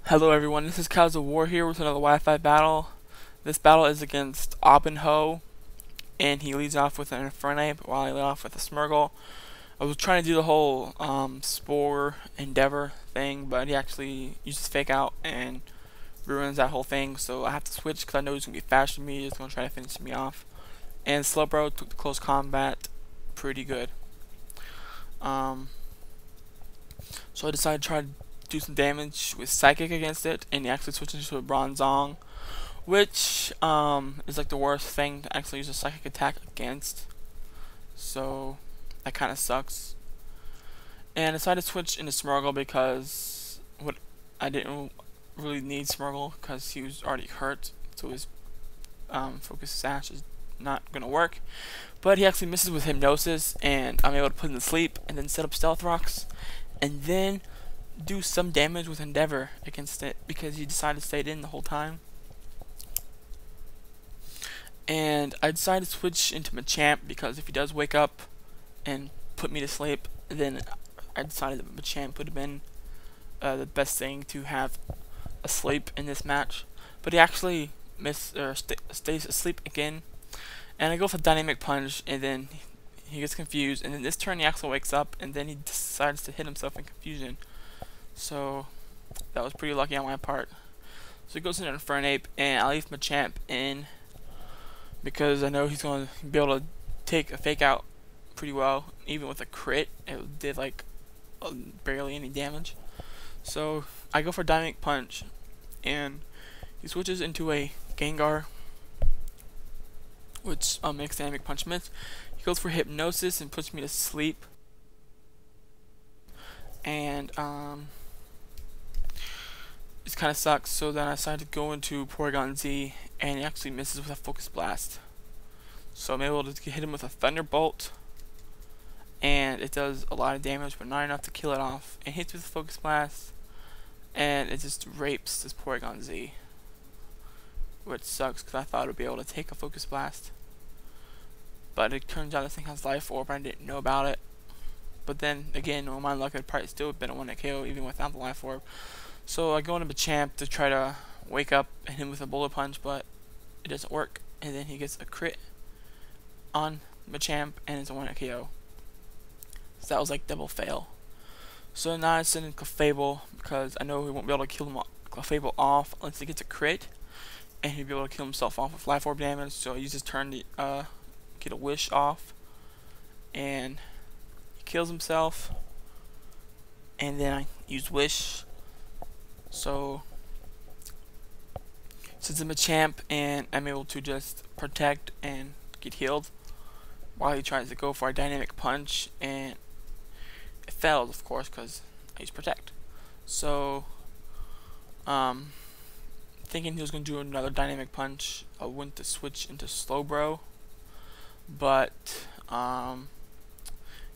Hello everyone, this is Kazo War here with another Wi-Fi battle. This battle is against Allbinho, and he leads off with an Infernape while I lead off with a Smurgle. I was trying to do the whole Spore Endeavor thing, but he actually uses Fake Out and ruins that whole thing, so I have to switch because I know he's going to be faster than me, he's going to try to finish me off. And Slowbro took the close combat pretty good. Um, so I decided to try to do some damage with Psychic against it, and he actually switched into a Bronzong, which is like the worst thing to actually use a Psychic attack against. So that kind of sucks. And I decided to switch into Smurgle because I didn't really need Smurgle because he was already hurt, so his Focus Sash is not gonna work. But he actually misses with Hypnosis, and I'm able to put him to sleep, and then set up Stealth Rocks, and then do some damage with Endeavor against it because he decided to stay in the whole time. And I decided to switch into Machamp because if he does wake up and put me to sleep, then I decided that Machamp would have been the best thing to have asleep in this match. But he actually stays asleep again, and I go for Dynamic Punch, and then he gets confused, and then this turn he actually wakes up, and then he decides to hit himself in confusion. So that was pretty lucky on my part. So he goes into Infernape, and I leave Machamp in because I know he's going to be able to take a Fake Out pretty well. Even with a crit, it did like barely any damage. So I go for Dynamic Punch, and he switches into a Gengar, which makes Dynamic Punch miss. He goes for Hypnosis and puts me to sleep. And it kind of sucks, so then I decided to go into Porygon Z, and he actually misses with a Focus Blast. So I'm able to hit him with a Thunderbolt, and it does a lot of damage, but not enough to kill it off. It hits with a Focus Blast, and it just rapes this Porygon Z, which sucks because I thought it would be able to take a Focus Blast. But it turns out this thing has Life Orb, and I didn't know about it. But then again, on my luck, I'd probably still have been a 1-hit KO even without the Life Orb. So I go into Machamp to try to wake up and hit him with a Bullet Punch, but it doesn't work. And then he gets a crit on Machamp, and it's a 1-hit KO. So that was like double fail. So now I send in Clefable because I know he won't be able to kill him Clefable off unless he gets a crit, and he'll be able to kill himself off with Life Orb damage. So I use his turn to get a Wish off, and he kills himself. And then I use Wish. So since I'm a champ and I'm able to just protect and get healed while he tries to go for a Dynamic Punch, and it fails, of course, because I use Protect. So thinking he was going to do another Dynamic Punch, I went to switch into Slowbro, but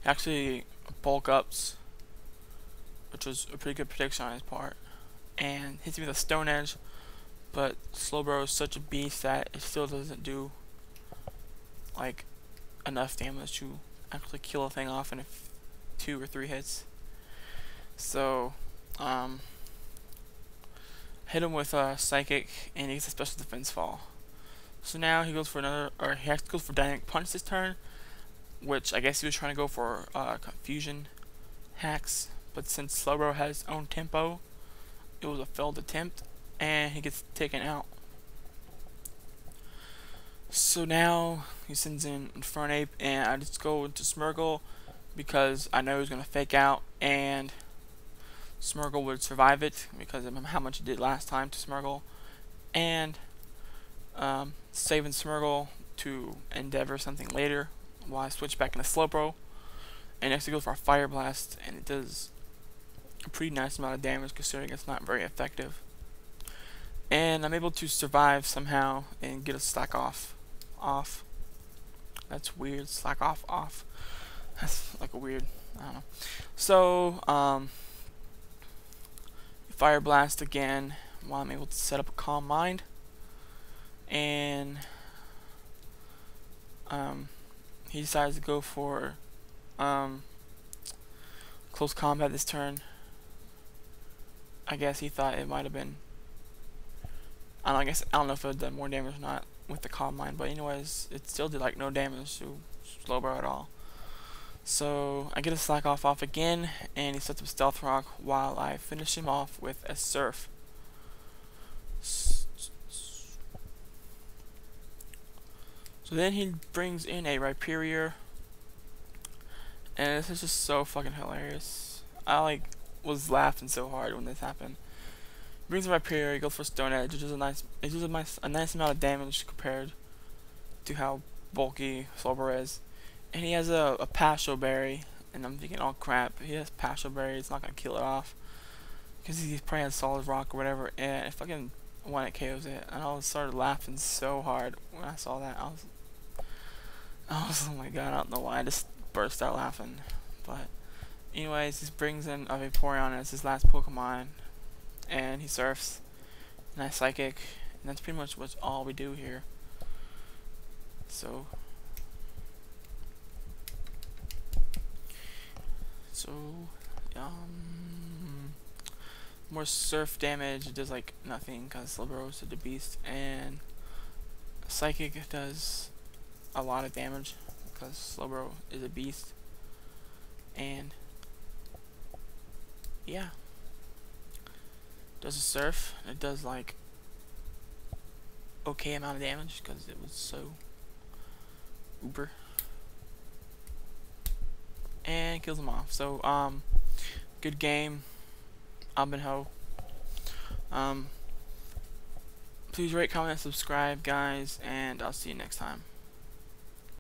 actually bulk ups, which was a pretty good prediction on his part, and hits me with a Stone Edge, but Slowbro is such a beast that it still doesn't do like enough damage to actually kill a thing off in 2 or 3 hits. So hit him with a Psychic, and he gets a Special Defense Fall. So now he goes for another, or he has to go for Dynamic Punch this turn, which I guess he was trying to go for Confusion hacks, but since Slowbro has his own tempo, it was a failed attempt, and he gets taken out. So now he sends in Infernape, and I just go into Smurgle because I know he's going to Fake Out, and Smurgle would survive it because of how much he did last time to Smurgle, and saving Smurgle to Endeavor something later while I switch back into Slowbro. And next he goes for a Fire Blast, and it does a pretty nice amount of damage considering it's not very effective. And I'm able to survive somehow and get a Slack Off. That's weird. Slack off. That's like a weird, I don't know. So Fire Blast again while I'm able to set up a Calm Mind, and he decides to go for close combat this turn. I guess he thought it might have been. I don't know, I guess I don't know if it would have done more damage or not with the calm mind, but anyways, it still did like no damage to Slowbro at all. So I get a slack off again, and he sets up Stealth Rock while I finish him off with a Surf. So then he brings in a Rhyperior, and this is just so fucking hilarious. I like was laughing so hard when this happened. He brings in Rhyperior, he goes for Stone Edge, which is a nice amount of damage compared to how bulky Slowbro is. And he has a Pasho Berry, and I'm thinking, oh crap, he has Pasho Berry, it's not gonna kill it off. Because he probably has Solid Rock or whatever, and it fucking when it KOs it. And I started laughing so hard when I saw that. I was oh my god, I don't know why, I just burst out laughing. But anyways, he brings in a Vaporeon as his last Pokemon, and he surfs, and I Psychic, and that's pretty much what's all we do here. So more surf damage, it does like nothing because Slowbro is a beast, and Psychic does a lot of damage because Slowbro is a beast, and yeah, does a surf, it does like okay amount of damage because it was so uber, and kills him off. So good game, Allbinho. Please rate, comment, and subscribe, guys, and I'll see you next time.